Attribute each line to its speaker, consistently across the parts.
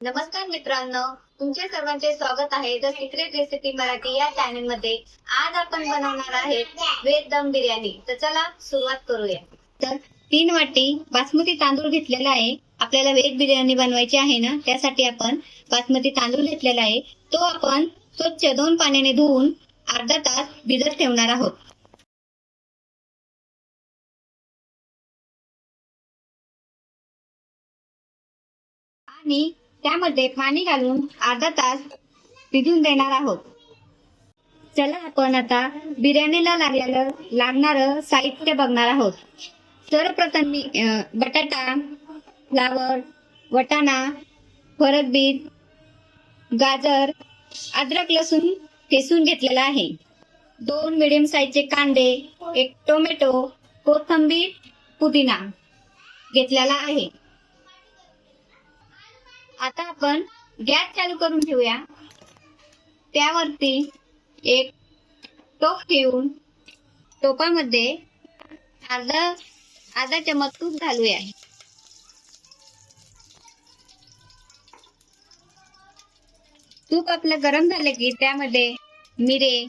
Speaker 1: नमस्कार मित्रांनो, तुमचे सर्वांचे स्वागत आहे द सिक्रेट रेसिपी मराठी या चॅनल मध्ये। आज आपण बनवणार आहे व्हेज दम बिर्याणी। तर चला सुरुवात करूया। तर 3 वाटी बासमती तांदूळ घेतलेला आहे। आपल्याला व्हेज बिर्याणी बनवायची आहे ना, त्यासाठी आपण बासमती तांदूळ घेतलेला आहे। तो आपण स्वच्छ 2 पाण्याने धुवून अर्धा तास भिजत ठेवणार आहोत। आणि त्यामध्ये पाणी घालून अर्धा तास भिजून देणार आहोत। चला आपण आता बिर्याणीला लागणारं साहित्य बघणार आहोत। सर्वप्रथम मी बटाटा, फ्लावर, वटाणा, फरसबीन, गाजर, अद्रक लसूण ठेचून घेतलेला आहे। 2 मीडियम साईजचे कांदे, 1 टोमॅटो, कोथिंबीर, पुदिना घेतलेला आहे। आता आपण गॅस चालू करून घेऊया। त्यावरती एक टोप ठेवून टोपामध्ये अर्धा चमच तूप घालूया। तूप आपलं गरम झालं की त्यामध्ये मिरे,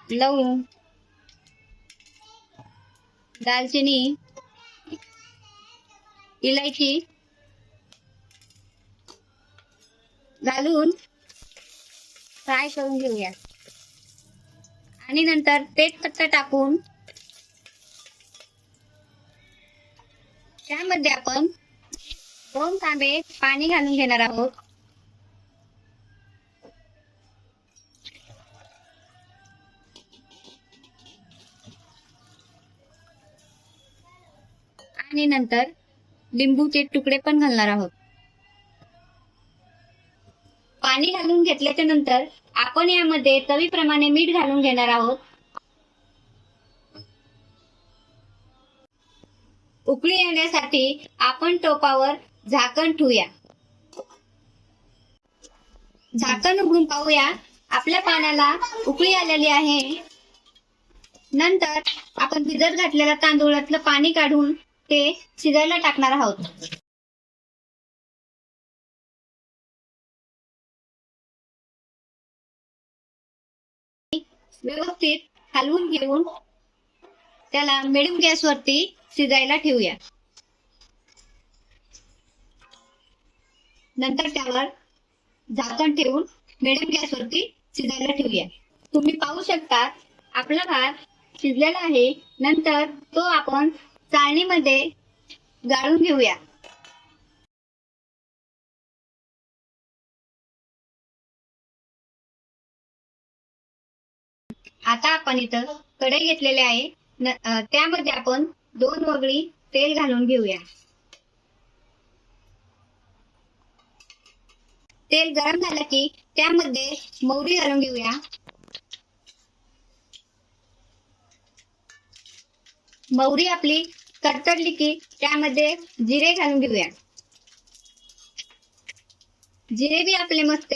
Speaker 1: लवंग, दालचिनी, इलायची घालून फ्राय करून घेऊया। आणि नंतर तेजपत्ता टाकून त्यामध्ये आपण 2 तांबे पाणी घालून घेणार आहोत। आणि नंतर लिंबूचे तुकडे पण घालणार आहोत। पाणी घालून घेतल्याच्या नंतर आपण यामध्ये चवीप्रमाणे मीठ घालून घेणार आहोत। उकळी येण्यासाठी आपण टोपावर झाकण ठेवूया। झाकण उघडून पाहूया, आपल्या पाण्याला उकळी आलेली आहे। नंतर आपण भिजत घातलेल्या तांदूळातलं पाणी काढून ते शिजायला टाकणार आहोत। व्यवस्थित हलवून घेऊन त्याला मिडियम गॅसवरती शिजायला ठेवूया। नंतर त्यावर झाकण ठेवून मिडियम गॅसवरती शिजायला ठेवूया। तुम्ही पाहू शकता आपला भात शिजलेला आहे। नंतर तो आपण चाळणीमध्ये गाळून घेऊया। आता आपण इथं कढई घेतलेली आहे। त्यामध्ये आपण 2 वगळी तेल घालून घेऊया। तेल गरम झालं की त्यामध्ये मोहरी घालून घेऊया। मोहरी आपली तडतडली की त्यामध्ये जिरे घालून घेऊया। जिरे बी आपले मस्त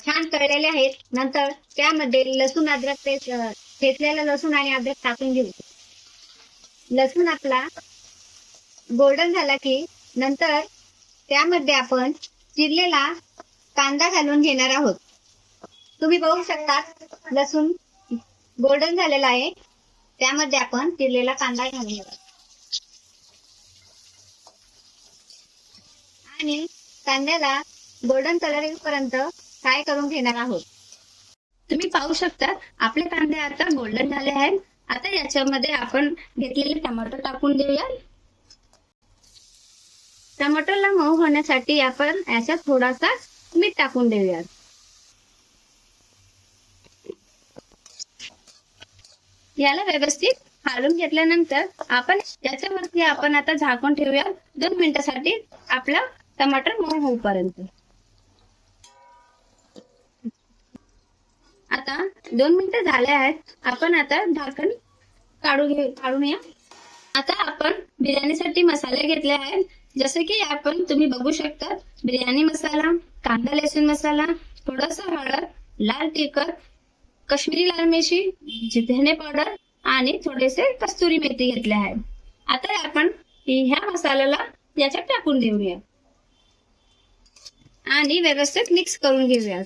Speaker 1: छान तळलेले आहेत। नंतर त्यामध्ये लसूण अद्रक ठेचलेला लसूण आणि अद्रक टाकून घेऊ। लसूण आपला गोल्डन झाला की नंतर त्यामध्ये आपण चिरलेला कांदा घालून घेणार आहोत। तुम्ही बघू शकता लसूण गोल्डन झालेला आहे। त्यामध्ये आपण चिरलेला कांदा घालून घेऊ आणि कांद्याला गोल्डन कलर येईपर्यंत फ्राय करून घेणार आहोत। तुम्ही पाहू शकता आपले कांदे आता गोल्डन झाले आहेत। आता याच्यामध्ये आपण घेतलेले टमाटर टाकून देऊया। टमाटरला मऊ होण्यासाठी आपण याच्यात थोडासा मीठ टाकून देऊया। याला व्यवस्थित हलवून घेतल्यानंतर आपण याच्यावरती आपण आता झाकून ठेवूया 2 मिनिटासाठी आपला टमाटर मऊ होईपर्यंत। आता 2 मिनिटं झाले आहेत। आपण आता झाकण काढूया। आता आपण बिर्याणीसाठी मसाले घेतले आहेत। जसे की आपण तुम्ही बघू शकता बिर्याणी मसाला, कांदा लसूण मसाला, थोडासा हळद, लाल तिखट, काश्मीरी लाल मिरची, धने पावडर आणि थोडेसे कस्तुरी मेथी घेतले आहे। आता आपण ह्या मसाल्याला याच्यात टाकून देऊया। आणि व्यवस्थित मिक्स करून घेऊया।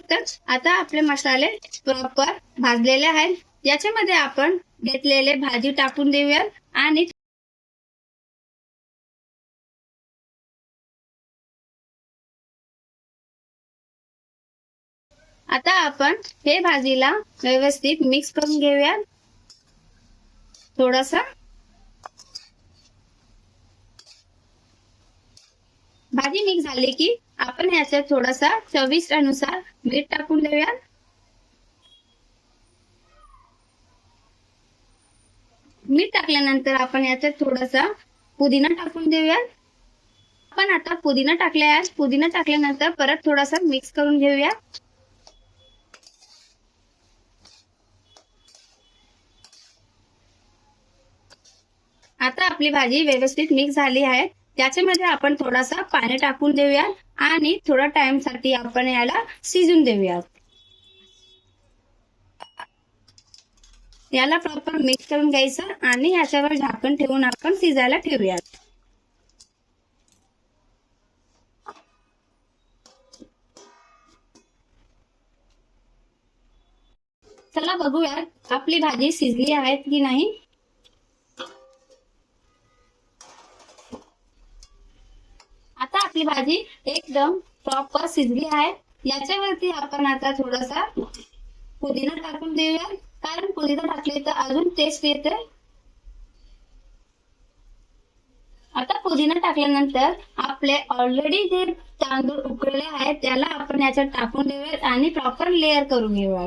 Speaker 1: तर आता आपले मसाले प्रॉपर भाजलेले आहेत। याच्यामध्ये आपण घेतलेले भाजी टाकून देऊया आणि आता आपण हे भाजीला व्यवस्थित मिक्स करून घेऊया। थोडासा भाजी मिक्स झाली की आपण ह्याच्यात थोडासा चवीनुसार मीठ टाकून देऊया। मीठ टाकल्यानंतर आपण याच्यात थोडासा पुदिना टाकून देऊया। आपण आता पुदिना टाकलाय। पुदिना टाकल्यानंतर परत थोडासा मिक्स करून घेऊया। आता आपली भाजी व्यवस्थित मिक्स झाली आहे। त्याच्यामध्ये आपण थोडासा पाणी टाकून देऊया आणि थोडा टाइम साठी आपण याला शिजून देऊया। याला प्रॉपर मिक्स करून घ्यायचं आणि याच्यावर झाकण ठेवून आपण शिजायला ठेवूया। चला बघूया आपली भाजी शिजली आहे की नाही। आता आपली भाजी एकदम प्रॉपर शिजली आहे। याच्यावरती आपण आता थोडासा पुदिना टाकून देऊया, कारण पुदिना टाकले तर अजून टेस्ट येते। आता पुदिना टाकल्यानंतर आपले ऑलरेडी जे तांदूळ उकळले आहेत त्याला आपण याच्यात टाकून देऊया आणि प्रॉपर लेअर करून घेऊया।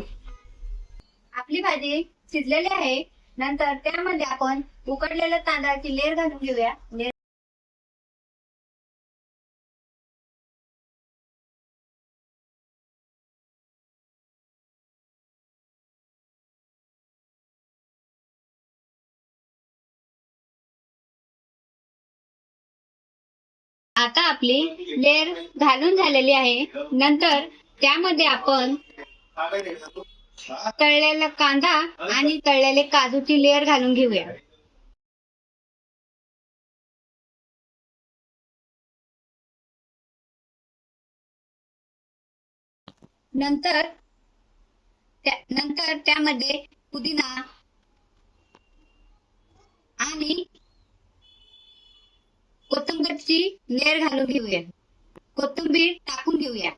Speaker 1: आपली भाजी शिजलेली आहे। नंतर त्यामध्ये आपण उकडलेल्या तांदळाची लेअर घालून घेऊया। आता आपली लेअर घालून झालेली आहे। नंतर त्यामध्ये आपण तळलेला कांदा आणि तळलेले काजूची लेअर घालून घेऊया। नंतर त्यामध्ये पुदिना आणि कोथिंबीरची लेअर घालून घेऊया। कोथिंबीर टाकून घेऊया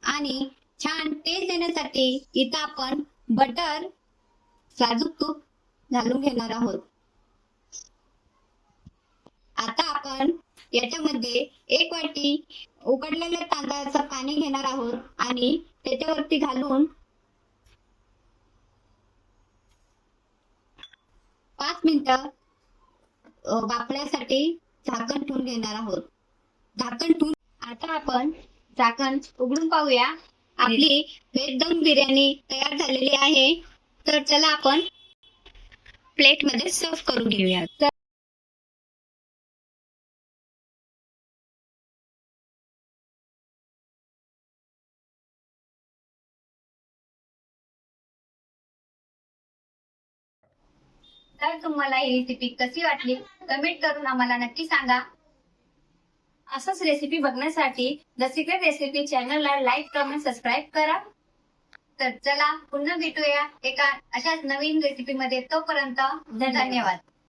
Speaker 1: आणि छान टेस्ट येण्यासाठी इथं आपण बटर साजूक तूप घालून घेणार आहोत। आता आपण याच्यामध्ये 1 वाटी उकडलेल्या तांदळाचं पाणी घेणार आहोत आणि त्याच्यावरती घालून 5 मिनिटं वाफण्यासाठी झाकण ठेवून घेणार आहोत। झाकण ठेवून आता आपण झाकण उघडून पाहूया। आपली व्हेज दम बिर्याणी तयार झालेली आहे। तर चला आपण प्लेट मध्ये सर्व करून घेऊया। तर तुम्हाला ही रेसिपी कशी वाटली कमेंट करून आम्हाला नक्की सांगा। असंच रेसिपी बघण्यासाठी द सिक्रेट रेसिपी चॅनलला लाईक कमेंट सबस्क्राईब करा। तर चला पुन्हा भेटूया एका अशाच नवीन रेसिपी मध्ये। तोपर्यंत धन्यवाद।